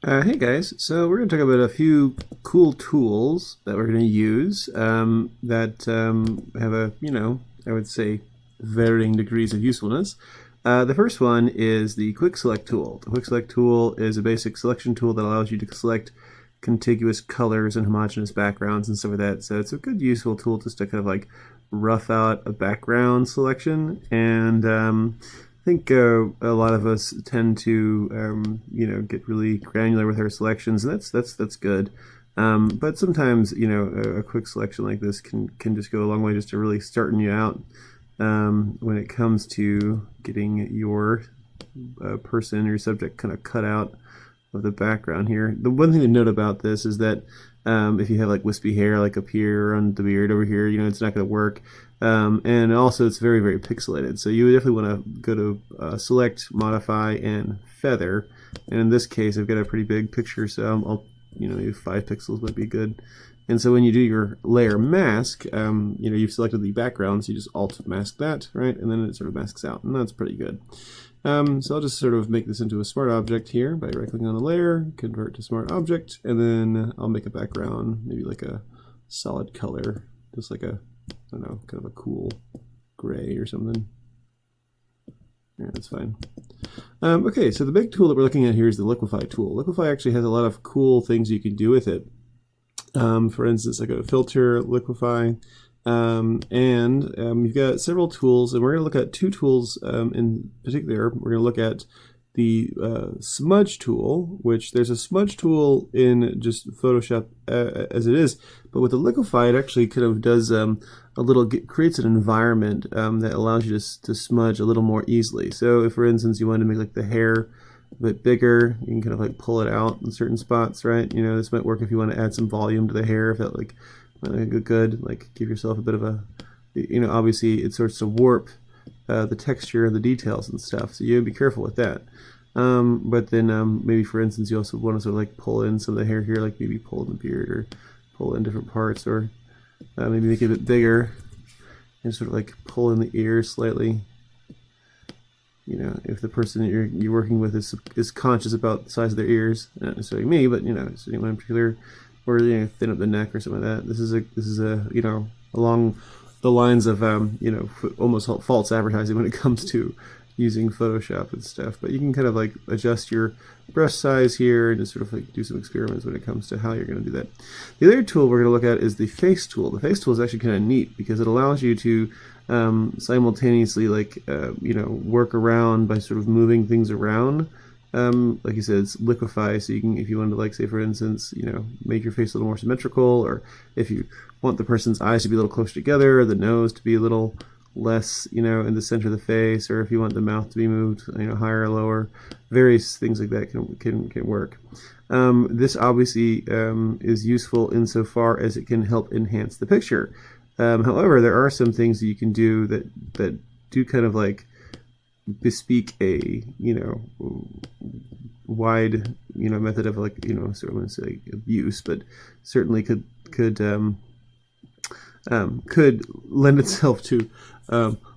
Hey guys, so we're going to talk about a few cool tools that we're going to use that have I would say varying degrees of usefulness. The first one is the Quick Select tool. The Quick Select tool is a basic selection tool that allows you to select contiguous colors and homogeneous backgrounds and stuff like that. So it's a good useful tool just to kind of like rough out a background selection. And I think a lot of us tend to get really granular with our selections, and that's good. But sometimes a quick selection like this can just go a long way just to really starting you out when it comes to getting your person or your subject kind of cut out of the background here. The one thing to note about this is that if you have like wispy hair like up here on the beard over here, it's not going to work. And also it's very, very pixelated. So you would definitely want to go to select, modify, and feather. And in this case, I've got a pretty big picture, so maybe 5 pixels might be good. And so when you do your layer mask, you've selected the background, so you just alt mask that, right? And then it sort of masks out, and that's pretty good. So I'll just sort of make this into a smart object here by right-clicking on the layer, convert to smart object, and then I'll make a background, maybe like a solid color, just like a, I don't know, kind of a cool gray or something. Yeah, that's fine. Okay, so the big tool that we're looking at here is the Liquify tool. Liquify actually has a lot of cool things you can do with it. For instance, I go to Filter, Liquify, you've got several tools, and we're going to look at 2 tools in particular. We're going to look at the smudge tool, which there's a smudge tool in just Photoshop as it is, but with the Liquify, it actually kind of does creates an environment that allows you to smudge a little more easily. So if, for instance, you want to make like the hair a bit bigger, you can kind of like pull it out in certain spots, right? This might work if you want to add some volume to the hair, if that like good, like give yourself a bit of a, obviously it starts to warp the texture and the details and stuff, so you gotta be careful with that. But then maybe, for instance, you also want to sort of like pull in some of the hair here, like maybe pull in the beard or pull in different parts, or maybe make it a bit bigger and sort of like pull in the ears slightly. If the person that you're working with is conscious about the size of their ears, not necessarily me, but it's anyone in particular, or thin up the neck or something like that. This is a along the lines of almost false advertising when it comes to using Photoshop and stuff. But you can kind of like adjust your brush size here and just sort of like do some experiments when it comes to how you're going to do that. The other tool we're going to look at is the face tool. The face tool is actually kind of neat because it allows you to simultaneously work around by sort of moving things around. Like you said, it's Liquify, so you can, if you want to, like, say for instance, make your face a little more symmetrical, or if you want the person's eyes to be a little closer together, or the nose to be a little less, in the center of the face, or if you want the mouth to be moved, higher or lower, various things like that can work. This obviously is useful insofar as it can help enhance the picture. However, there are some things that you can do that do kind of like bespeak a wide method of like sort of, I wouldn't say abuse, but certainly could lend itself to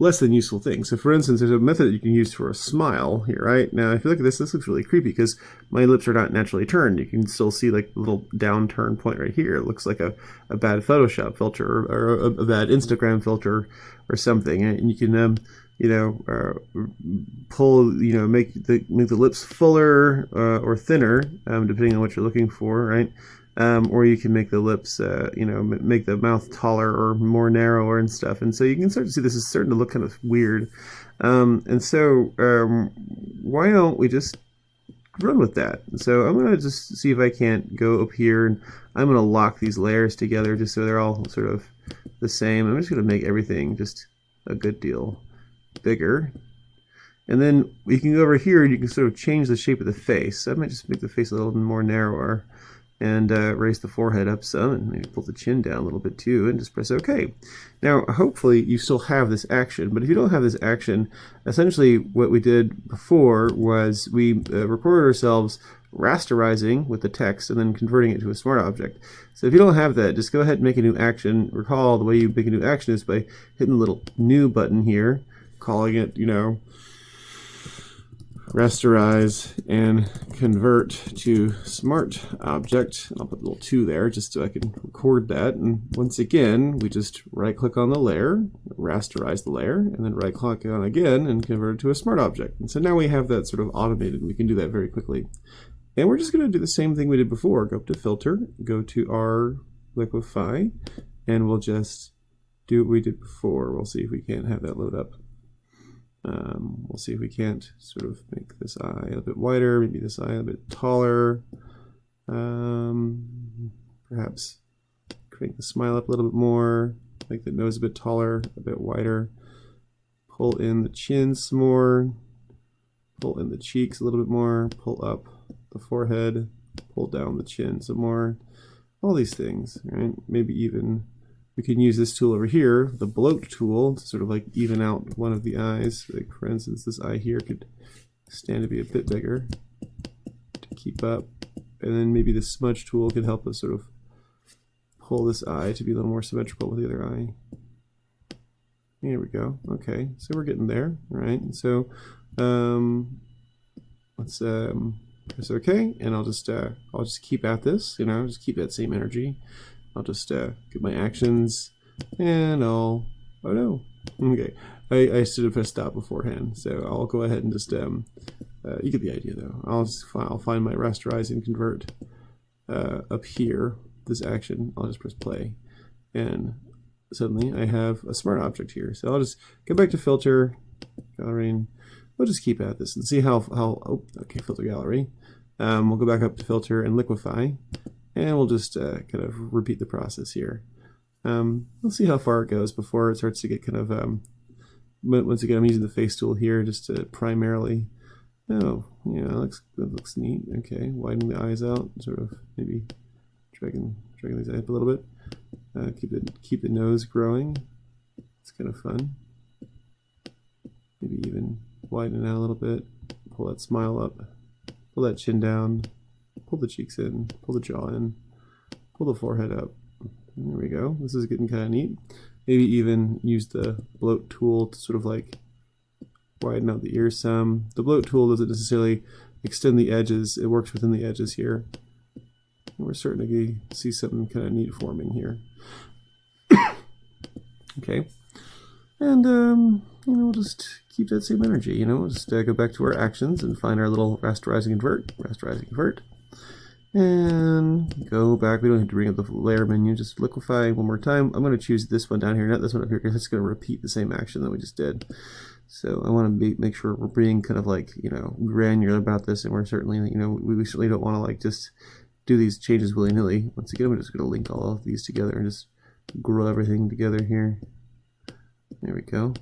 less than useful things. So for instance, there's a method that you can use for a smile here, right? Now if you look at this looks really creepy because my lips are not naturally turned. You can still see like a little downturn point right here. It looks like a bad Photoshop filter or a bad Instagram filter or something, and you can pull, make the lips fuller or thinner, depending on what you're looking for, right? Or you can make the lips, make the mouth taller or more narrower and stuff. And so you can start to see this is starting to look kind of weird. And so why don't we just run with that? So I'm going to just see if I can't go up here, and I'm going to lock these layers together just so they're all sort of the same. I'm just going to make everything just a good deal bigger. And then you can go over here and you can sort of change the shape of the face. So I might just make the face a little more narrower and raise the forehead up some, and maybe pull the chin down a little bit too, and just press OK. Now hopefully you still have this action, but if you don't have this action, essentially what we did before was we recorded ourselves rasterizing with the text and then converting it to a smart object. So if you don't have that, just go ahead and make a new action. Recall the way you make a new action is by hitting the little new button here, calling it, rasterize and convert to smart object. I'll put a little 2 there just so I can record that. And once again, we just right click on the layer, rasterize the layer, and then right click on again and convert it to a smart object. And so now we have that sort of automated. We can do that very quickly. And we're just going to do the same thing we did before. Go up to filter, go to our Liquify, and we'll just do what we did before. We'll see if we can't have that load up. We'll see if we can't sort of make this eye a bit wider, maybe this eye a bit taller. Perhaps crank the smile up a little bit more, make the nose a bit taller, a bit wider. Pull in the chin some more, pull in the cheeks a little bit more, pull up the forehead, pull down the chin some more. All these things, right? Maybe even we can use this tool over here, the bloat tool, to sort of like even out one of the eyes. Like for instance, this eye here could stand to be a bit bigger to keep up. And then maybe the smudge tool could help us sort of pull this eye to be a little more symmetrical with the other eye. Here we go. Okay, so we're getting there, right? And so let's press OK, and I'll just keep at this, just keep that same energy. I'll just get my actions, and oh no, okay, I should have pressed stop beforehand, so I'll go ahead and just, you get the idea though. I'll find my rasterize and convert up here, this action. I'll just press play, and suddenly I have a smart object here. So I'll just go back to filter, gallery, and we'll just keep at this and see oh, okay, filter gallery. We'll go back up to filter and liquify. And we'll just kind of repeat the process here. We'll see how far it goes before it starts to get kind of, once again, I'm using the face tool here just to primarily, oh, yeah, that looks neat. Okay, widening the eyes out, sort of maybe dragging these eyes up a little bit. Keep the nose growing. It's kind of fun. Maybe even widen it out a little bit. Pull that smile up. Pull that chin down. Pull the cheeks in, pull the jaw in, pull the forehead up. There we go. This is getting kind of neat. Maybe even use the bloat tool to sort of like widen out the ears some. The bloat tool doesn't necessarily extend the edges. It works within the edges here. And we're starting to see something kind of neat forming here. Okay. And, we'll just keep that same energy, we'll just go back to our actions and find our little rasterize and convert. And go back. We don't have to bring up the layer menu, just liquify one more time. I'm going to choose this one down here, not this one up here, because it's going to repeat the same action that we just did. So I want to make sure we're being kind of like, granular about this, and we're certainly, we certainly don't want to like just do these changes willy-nilly. Once again, I'm just going to link all of these together and just grow everything together here. There we go.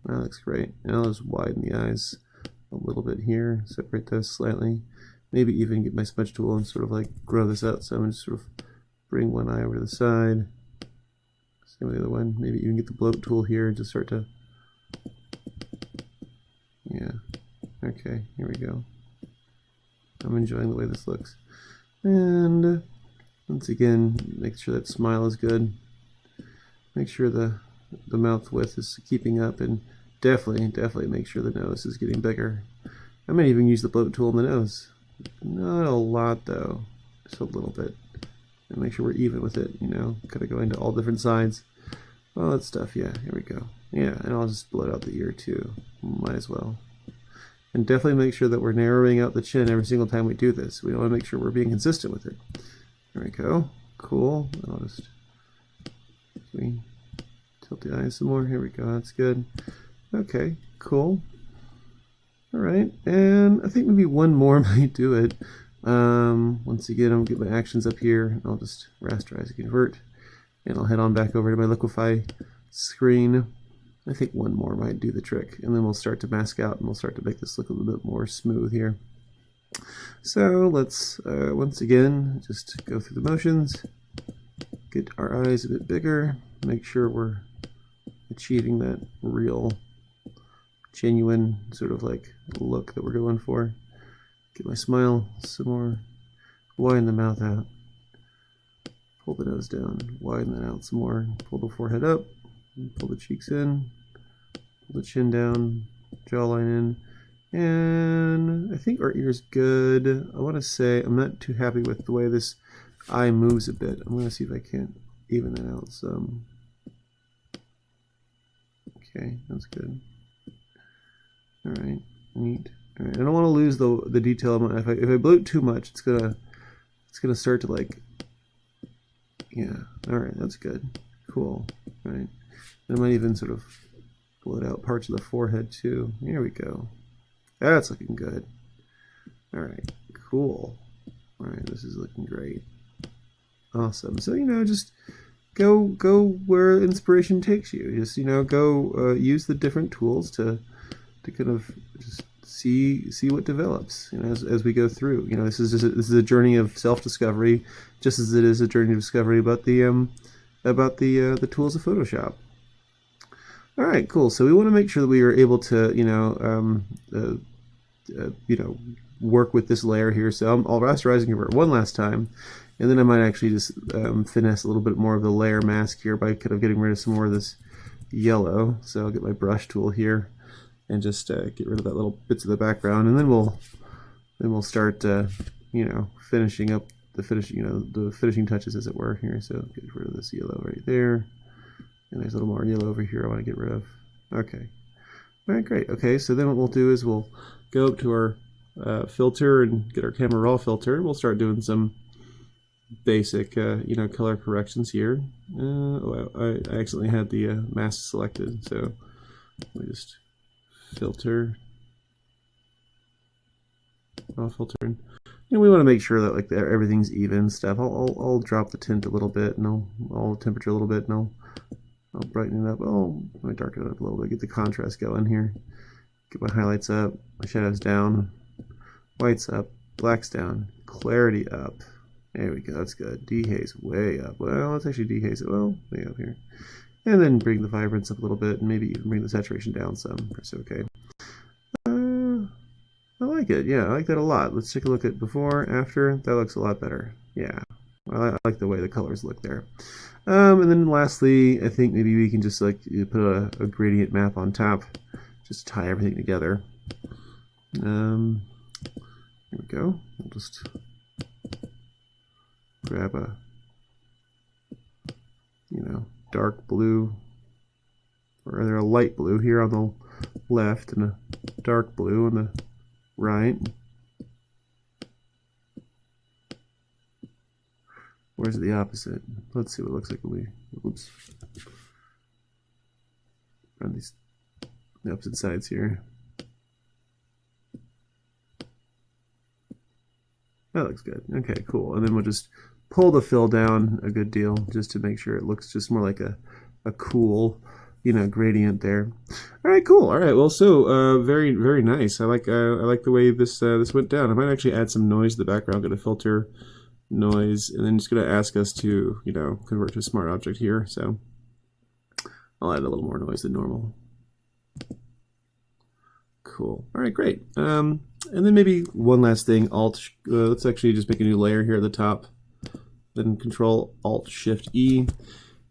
That looks great. And I'll just widen the eyes a little bit here, separate those slightly. Maybe even get my smudge tool and sort of like grow this out. So I'm going to sort of bring one eye over to the side. Same with the other one. Maybe even get the bloat tool here and just start to, yeah. Okay, here we go. I'm enjoying the way this looks. And once again, make sure that smile is good. Make sure the mouth width is keeping up, and definitely make sure the nose is getting bigger. I might even use the bloat tool in the nose. Not a lot though, just a little bit. And make sure we're even with it, kind of going to all different sides. All that stuff, yeah, here we go. Yeah, and I'll just bloat out the ear too, might as well. And definitely make sure that we're narrowing out the chin every single time we do this. We want to make sure we're being consistent with it. There we go, cool. And I'll just tilt the eyes some more, here we go, that's good. Okay, cool. Alright, and I think maybe one more might do it. Once again, I'm going to get my actions up here, and I'll just rasterize and convert, and I'll head on back over to my Liquify screen. I think one more might do the trick, and then we'll start to mask out, and we'll start to make this look a little bit more smooth here. So let's, once again, just go through the motions, get our eyes a bit bigger, make sure we're achieving that real genuine sort of like look that we're going for. Get my smile some more, widen the mouth out, pull the nose down, widen that out some more, pull the forehead up, pull the cheeks in, pull the chin down, jawline in, And I think our ear is good. I want to say I'm not too happy with the way this eye moves a bit. I'm going to see if I can't even that out some. Okay, that's good. All right, neat. All right, I don't want to lose the detail. If I bloat too much, it's gonna start to like. Yeah. All right, that's good. Cool. All right. I might even sort of bloat out parts of the forehead too. Here we go. That's looking good. All right, cool. All right, this is looking great. Awesome. So, just go where inspiration takes you. Just, go use the different tools to kind of just see what develops, as we go through. This is a journey of self-discovery, just as it is a journey of discovery about the tools of Photoshop. All right, cool. So we want to make sure that we are able to, work with this layer here. So I'll rasterize and convert one last time, and then I might actually just finesse a little bit more of the layer mask here by kind of getting rid of some more of this yellow. So I'll get my brush tool here and just get rid of that little bits of the background, and then we'll start, finishing up the finishing touches, as it were, here. So get rid of this yellow right there. And there's a little more yellow over here I want to get rid of. Okay. All right, great. Okay, so then what we'll do is we'll go up to our filter and get our camera raw filter. We'll start doing some basic, color corrections here. I accidentally had the mask selected, so let me just filter, raw filter. And we want to make sure that like everything's even stuff. I'll drop the tint a little bit, and I'll temperature a little bit, and I'll brighten it up. Let me darken it up a little bit, get the contrast going here. Get my highlights up, my shadows down, whites up, blacks down, clarity up. There we go, that's good. Dehaze way up. Well, let's actually dehaze it way up here. And then bring the vibrance up a little bit, and maybe even bring the saturation down some. Press OK. I like it. Yeah, I like that a lot. Let's take a look at before, after. That looks a lot better. Yeah, I like the way the colors look there. And then lastly, I think maybe we can just like put a gradient map on top, just tie everything together. Here we go. We'll just grab a, dark blue, or rather a light blue here on the left, and a dark blue on the right. Where's the opposite? Let's see what it looks like when we, oops, run these the opposite sides here. That looks good. Okay, cool. And then we'll just pull the fill down a good deal just to make sure it looks just more like a cool, gradient there. All right, cool. All right, well, so very, very nice. I like the way this went down. I might actually add some noise to the background. Go to filter, noise, and then it's going to ask us to convert to a smart object here. So I'll add a little more noise than normal. Cool. All right, great. And then maybe one last thing. Let's actually just make a new layer here at the top. Then Control Alt Shift E,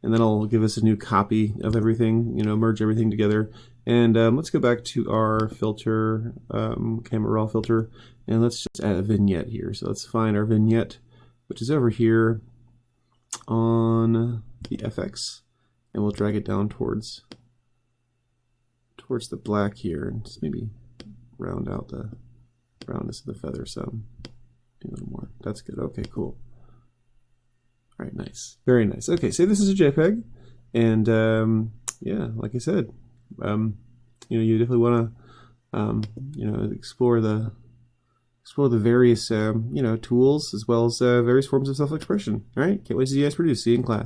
and then it'll give us a new copy of everything. Merge everything together. And let's go back to our filter, camera raw filter, and let's just add a vignette here. So let's find our vignette, which is over here on the FX, and we'll drag it down towards the black here, and just maybe round out the roundness of the feather some. A little more. That's good. Okay, cool. All right, nice. Very nice. Okay, so this is a JPEG, and yeah, like I said, you definitely want to explore the various tools, as well as various forms of self-expression. All right, can't wait to see you guys produce. See you in class.